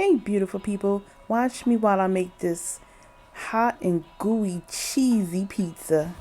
Hey beautiful people, watch me while I make this hot and gooey cheesy pizza.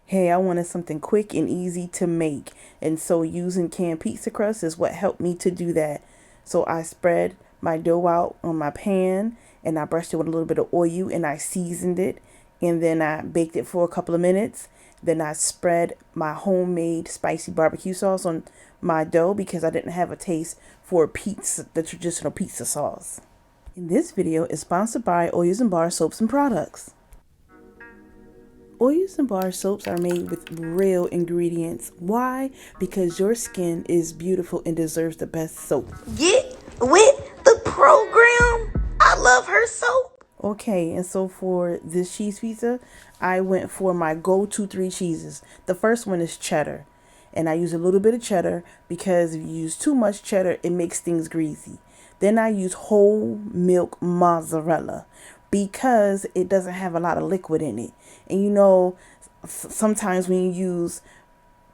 Hey, I wanted something quick and easy to make, and so using canned pizza crust is what helped me to do that. So I spread my dough out on my pan and I brushed it with a little bit of oil and I seasoned it, and then I baked it for a couple of minutes. Then I spread my homemade spicy barbecue sauce on my dough because I didn't have a taste for pizza, the traditional pizza sauce. And this video is sponsored by Oils and Bar Soaps and Products. Oils and bar soaps are made with real ingredients. Why? Because your skin is beautiful and deserves the best soap. Get with the program. I love her soap. Okay, and so for this cheese pizza, I went for my go-to 3 cheeses. The first one is cheddar. And I use a little bit of cheddar because if you use too much cheddar, it makes things greasy. Then I use whole milk mozzarella because it doesn't have a lot of liquid in it. And you know, sometimes when you use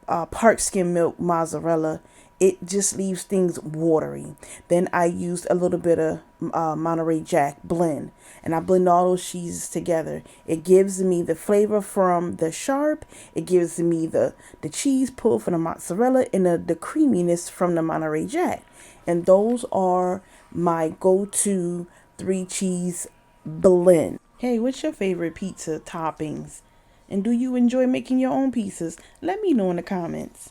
park skim milk mozzarella, it just leaves things watery. Then I used a little bit of Monterey Jack blend, and I blend all those cheeses together. It gives me the flavor from the sharp, it gives me the cheese pull from the mozzarella, and the creaminess from the Monterey Jack. And those are my go-to 3 cheese blend. Hey, what's your favorite pizza toppings? And do you enjoy making your own pizzas? Let me know in the comments.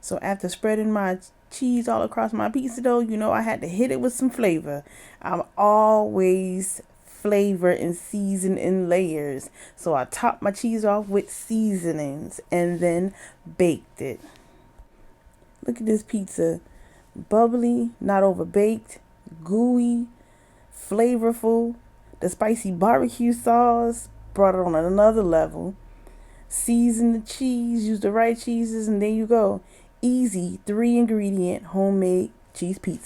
So after spreading my cheese all across my pizza dough, you know I had to hit it with some flavor. I'm always flavor and season in layers. So I topped my cheese off with seasonings and then baked it. Look at this pizza. Bubbly, not overbaked, gooey, flavorful. The spicy barbecue sauce brought it on another level. Season the cheese, use the right cheeses, and there you go. Easy 3 ingredient homemade cheese pizza.